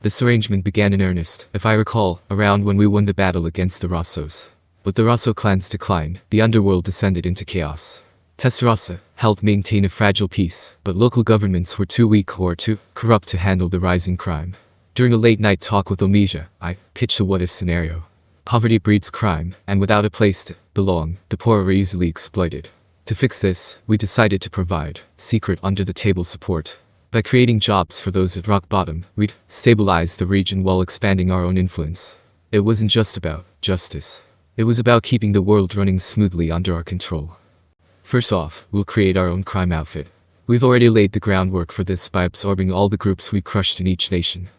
This arrangement began in earnest, if I recall, around when we won the battle against the Rossos. But the Rosso clans declined, the underworld descended into chaos. Tensura helped maintain a fragile peace, but local governments were too weak or too corrupt to handle the rising crime. During a late-night talk with Omija, I pitched a what-if scenario. Poverty breeds crime, and without a place to belong, the poor are easily exploited. To fix this, we decided to provide secret under-the-table support. By creating jobs for those at rock bottom, we'd stabilize the region while expanding our own influence. It wasn't just about justice. It was about keeping the world running smoothly under our control. First off, we'll create our own crime outfit. We've already laid the groundwork for this by absorbing all the groups we crushed in each nation.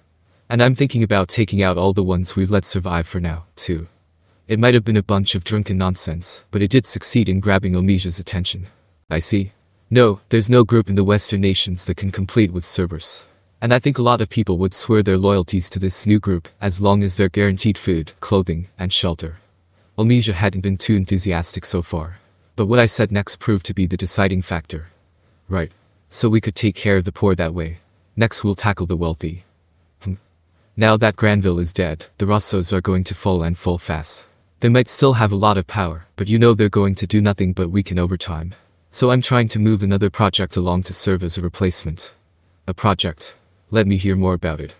And I'm thinking about taking out all the ones we've let survive for now, too. It might have been a bunch of drunken nonsense, but it did succeed in grabbing Omija's attention. I see. No, there's no group in the Western nations that can compete with Cerberus. And I think a lot of people would swear their loyalties to this new group, as long as they're guaranteed food, clothing, and shelter. Omija hadn't been too enthusiastic so far. But what I said next proved to be the deciding factor. Right. So we could take care of the poor that way. Next we'll tackle the wealthy. Now that Granville is dead, the Rossos are going to fall and fall fast. They might still have a lot of power, but you know they're going to do nothing but weaken over time. So I'm trying to move another project along to serve as a replacement. A project. Let me hear more about it.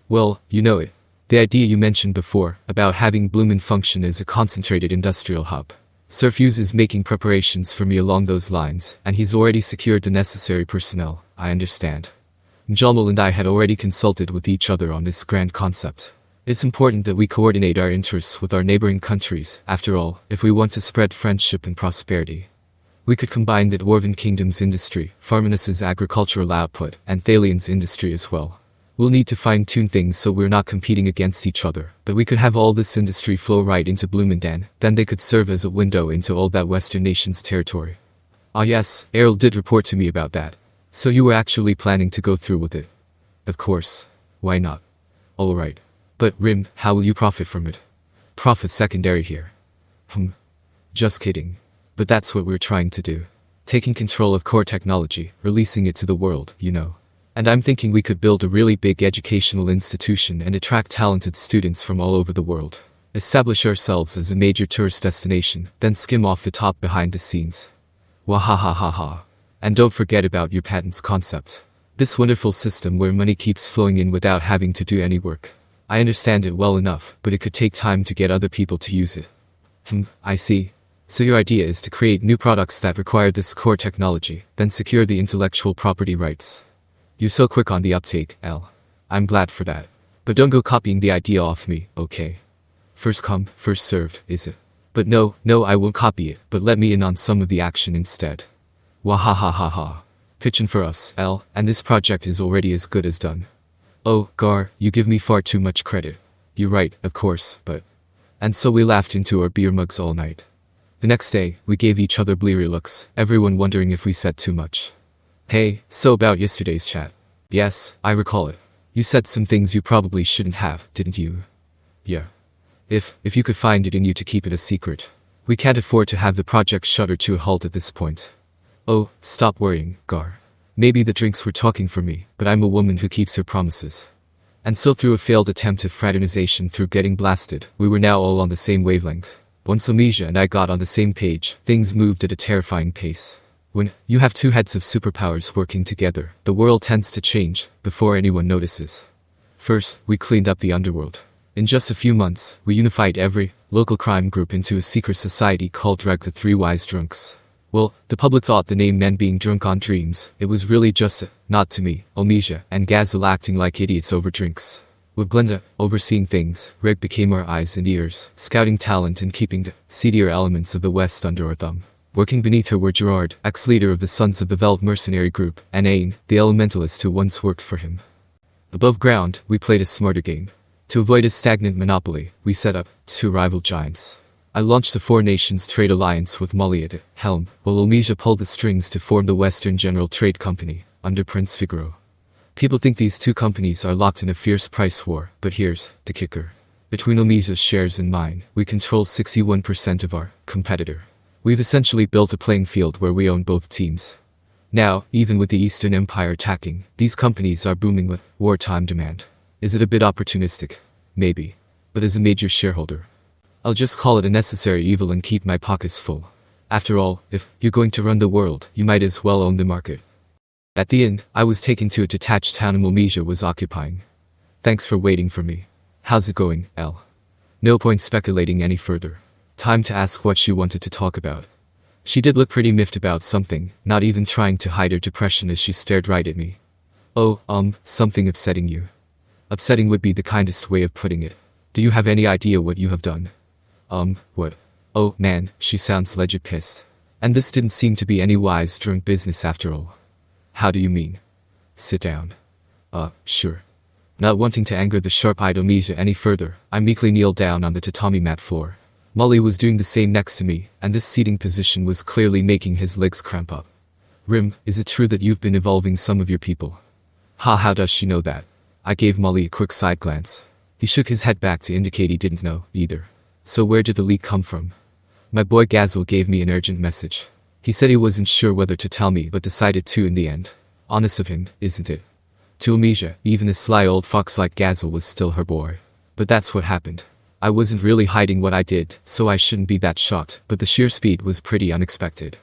Well, you know it. The idea you mentioned before, about having Bloomin function as a concentrated industrial hub. Surfuse is making preparations for me along those lines, and he's already secured the necessary personnel, I understand. Jamal and I had already consulted with each other on this grand concept. It's important that we coordinate our interests with our neighboring countries, after all, if we want to spread friendship and prosperity. We could combine the Dwarven Kingdom's industry, Farminus's agricultural output, and Thalian's industry as well. We'll need to fine-tune things so we're not competing against each other, but we could have all this industry flow right into Bloomendan, then they could serve as a window into all that Western nation's territory. Ah yes, Errol did report to me about that. So you were actually planning to go through with it? Of course. Why not? Alright. But Rim, how will you profit from it? Profit secondary here. Just kidding. But that's what we're trying to do. Taking control of core technology, releasing it to the world, you know. And I'm thinking we could build a really big educational institution and attract talented students from all over the world. Establish ourselves as a major tourist destination, then skim off the top behind the scenes. Wahahahaha. And don't forget about your patents concept. This wonderful system where money keeps flowing in without having to do any work. I understand it well enough, but it could take time to get other people to use it. I see. So your idea is to create new products that require this core technology, then secure the intellectual property rights. You're so quick on the uptake, L. I'm glad for that. But don't go copying the idea off me, okay? First come, first served, is it? But no, I won't copy it, but let me in on some of the action instead. Wahahahaha. Pitchin' for us, L, and this project is already as good as done. Oh, Gar, you give me far too much credit. You're right, of course, but... And so we laughed into our beer mugs all night. The next day, we gave each other bleary looks, everyone wondering if we said too much. Hey, so about yesterday's chat. Yes, I recall it. You said some things you probably shouldn't have, didn't you? Yeah. If you could find it in you to keep it a secret. We can't afford to have the project shudder to a halt at this point. Oh, stop worrying, Gar. Maybe the drinks were talking for me, but I'm a woman who keeps her promises. And so through a failed attempt at fraternization through getting blasted, we were now all on the same wavelength. Once Omija and I got on the same page, things moved at a terrifying pace. When you have two heads of superpowers working together, the world tends to change, before anyone notices. First, we cleaned up the underworld. In just a few months, we unified every local crime group into a secret society called Reg the Three Wise Drunks. Well, the public thought the name meant being drunk on dreams. It was really just a nod to me, Omija, and Gazelle acting like idiots over drinks. With Glenda overseeing things, Reg became our eyes and ears, scouting talent and keeping the seedier elements of the West under our thumb. Working beneath her were Gerard, ex-leader of the Sons of the Veld mercenary group, and Aine, the elementalist who once worked for him. Above ground, we played a smarter game. To avoid a stagnant monopoly, we set up two rival giants. I launched the Four Nations Trade Alliance with Molly at the helm, while Omija pulled the strings to form the Western General Trade Company, under Prince Figaro. People think these two companies are locked in a fierce price war, but here's the kicker. Between Omija's shares and mine, we control 61% of our competitor. We've essentially built a playing field where we own both teams. Now, even with the Eastern Empire attacking, these companies are booming with wartime demand. Is it a bit opportunistic? Maybe. But as a major shareholder, I'll just call it a necessary evil and keep my pockets full. After all, if you're going to run the world, you might as well own the market. At the inn, I was taken to a detached town Omija was occupying. Thanks for waiting for me. How's it going, Elle? No point speculating any further. Time to ask what she wanted to talk about. She did look pretty miffed about something, not even trying to hide her depression as she stared right at me. Oh, something upsetting you. Upsetting would be the kindest way of putting it. Do you have any idea what you have done? What? Oh, man, she sounds legit pissed. And this didn't seem to be any wise drunk business after all. How do you mean? Sit down. Sure. Not wanting to anger the sharp-eyed Omija any further, I meekly kneeled down on the tatami mat floor. Molly was doing the same next to me, and this seating position was clearly making his legs cramp up. Rim, is it true that you've been evolving some of your people? How does she know that? I gave Molly a quick side glance. He shook his head back to indicate he didn't know, either. So where did the leak come from? My boy Gazel gave me an urgent message. He said he wasn't sure whether to tell me but decided to in the end. Honest of him, isn't it? To Omija, even a sly old fox like Gazel was still her boy. But that's what happened. I wasn't really hiding what I did, so I shouldn't be that shocked, but the sheer speed was pretty unexpected.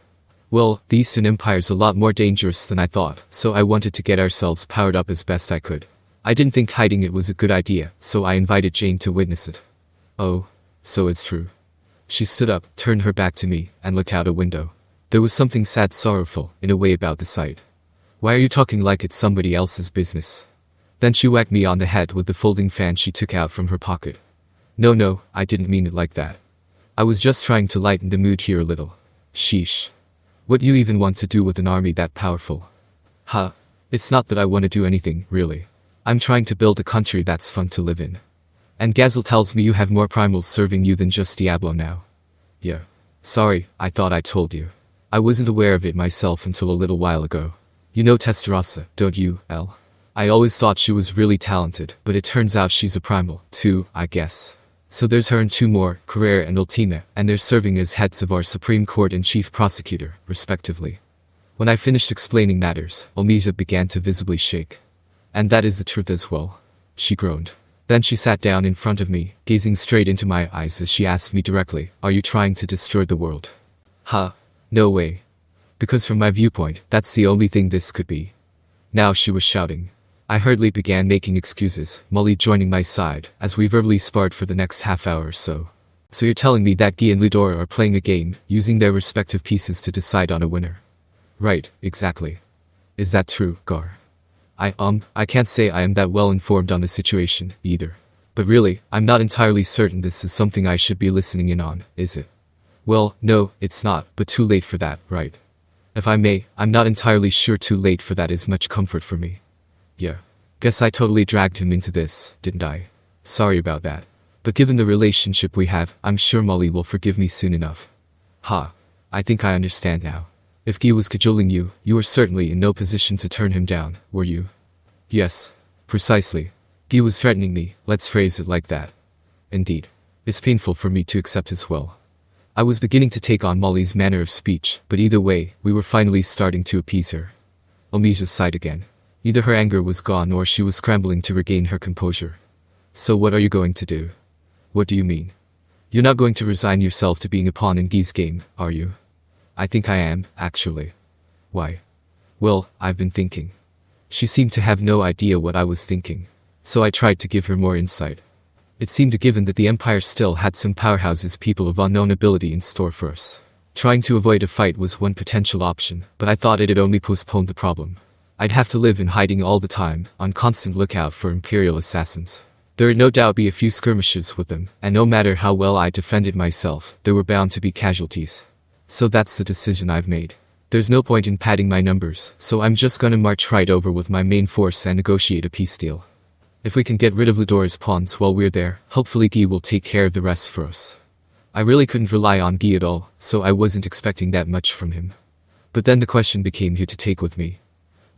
Well, the Eastern Empire's a lot more dangerous than I thought, so I wanted to get ourselves powered up as best I could. I didn't think hiding it was a good idea, so I invited Jane to witness it. Oh, so it's true. She stood up, turned her back to me, and looked out a window. There was something sad sorrowful, in a way about the sight. Why are you talking like it's somebody else's business? Then she whacked me on the head with the folding fan she took out from her pocket. No, I didn't mean it like that. I was just trying to lighten the mood here a little. Sheesh. What you even want to do with an army that powerful? It's not that I want to do anything, really. I'm trying to build a country that's fun to live in. And Gazel tells me you have more primals serving you than just Diablo now. Yeah. Sorry, I thought I told you. I wasn't aware of it myself until a little while ago. You know Tensura, don't you, Elle? I always thought she was really talented, but it turns out she's a primal, too, I guess. So there's her and two more, Carrera and Ultima, and they're serving as heads of our Supreme Court and Chief Prosecutor, respectively. When I finished explaining matters, Omija began to visibly shake. And that is the truth as well. She groaned. Then she sat down in front of me, gazing straight into my eyes as she asked me directly, "Are you trying to destroy the world?" No way. Because from my viewpoint, that's the only thing this could be. Now she was shouting. I hurriedly began making excuses, Molly joining my side, as we verbally sparred for the next half hour or so. So you're telling me that Guy and Ludora are playing a game, using their respective pieces to decide on a winner? Right, exactly. Is that true, Gar? I can't say I am that well informed on the situation, either. But really, I'm not entirely certain this is something I should be listening in on, is it? Well, no, it's not, but too late for that, right? If I may, I'm not entirely sure too late for that is much comfort for me. Yeah. Guess I totally dragged him into this, didn't I? Sorry about that. But given the relationship we have, I'm sure Molly will forgive me soon enough. I think I understand now. If Guy was cajoling you, you were certainly in no position to turn him down, were you? Yes. Precisely. Guy was threatening me, let's phrase it like that. Indeed. It's painful for me to accept as well. I was beginning to take on Molly's manner of speech, but either way, we were finally starting to appease her. Omija sighed again. Either her anger was gone or she was scrambling to regain her composure. So what are you going to do? What do you mean? You're not going to resign yourself to being a pawn in Guy's game, are you? I think I am, actually. Why? Well, I've been thinking. She seemed to have no idea what I was thinking. So I tried to give her more insight. It seemed given that the Empire still had some powerhouses people of unknown ability in store for us. Trying to avoid a fight was one potential option, but I thought it'd only postpone the problem. I'd have to live in hiding all the time, on constant lookout for Imperial assassins. There'd no doubt be a few skirmishes with them, and no matter how well I defended myself, there were bound to be casualties. So that's the decision I've made. There's no point in padding my numbers, so I'm just gonna march right over with my main force and negotiate a peace deal. If we can get rid of Ludora's pawns while we're there, hopefully Guy will take care of the rest for us. I really couldn't rely on Guy at all, so I wasn't expecting that much from him. But then the question became who to take with me.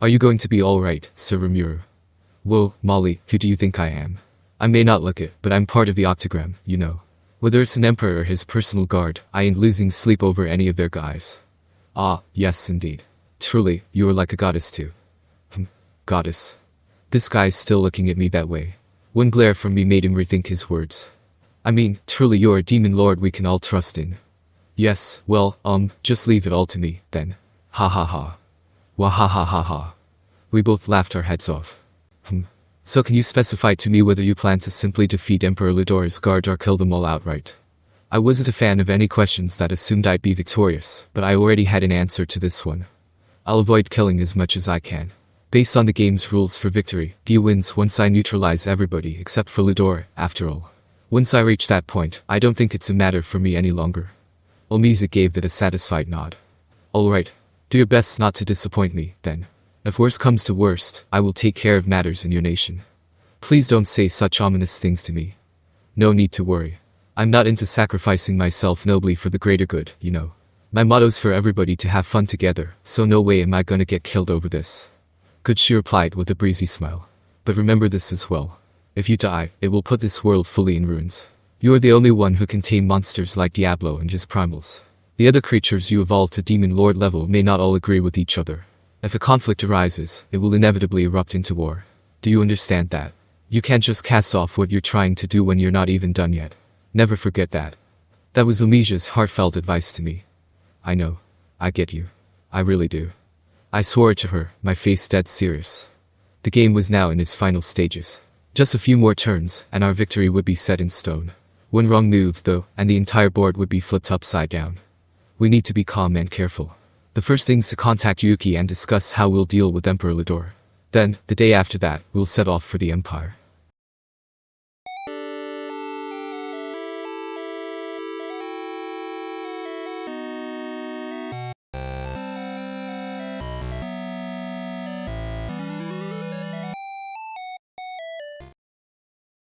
Are you going to be alright, Sir Rimuru? Whoa, Molly, who do you think I am? I may not look it, but I'm part of the Octagram, you know. Whether it's an emperor or his personal guard, I ain't losing sleep over any of their guys. Yes indeed. Truly, you are like a goddess too. Goddess. This guy's still looking at me that way. One glare from me made him rethink his words. I mean, truly you're a demon lord we can all trust in. Yes, well, just leave it all to me, then. Ha ha ha. Wah ha ha ha ha. We both laughed our heads off. So can you specify to me whether you plan to simply defeat Emperor Lidor's guard or kill them all outright? I wasn't a fan of any questions that assumed I'd be victorious, but I already had an answer to this one. I'll avoid killing as much as I can. Based on the game's rules for victory, Guy wins once I neutralize everybody except for Lidor, after all. Once I reach that point, I don't think it's a matter for me any longer. Olmeza gave that a satisfied nod. Alright. Do your best not to disappoint me, then. If worst comes to worst, I will take care of matters in your nation. Please don't say such ominous things to me. No need to worry. I'm not into sacrificing myself nobly for the greater good, you know. My motto's for everybody to have fun together, so no way am I gonna get killed over this. Good, she replied with a breezy smile. But remember this as well. If you die, it will put this world fully in ruins. You are the only one who can tame monsters like Diablo and his primals. The other creatures you evolve to demon lord level may not all agree with each other. If a conflict arises, it will inevitably erupt into war. Do you understand that? You can't just cast off what you're trying to do when you're not even done yet. Never forget that. That was Olmeza's heartfelt advice to me. I know. I get you. I really do. I swore it to her, my face dead serious. The game was now in its final stages. Just a few more turns, and our victory would be set in stone. One wrong move, though, and the entire board would be flipped upside down. We need to be calm and careful. The first thing's to contact Yuki and discuss how we'll deal with Emperor Lidor. Then, the day after that, we'll set off for the Empire.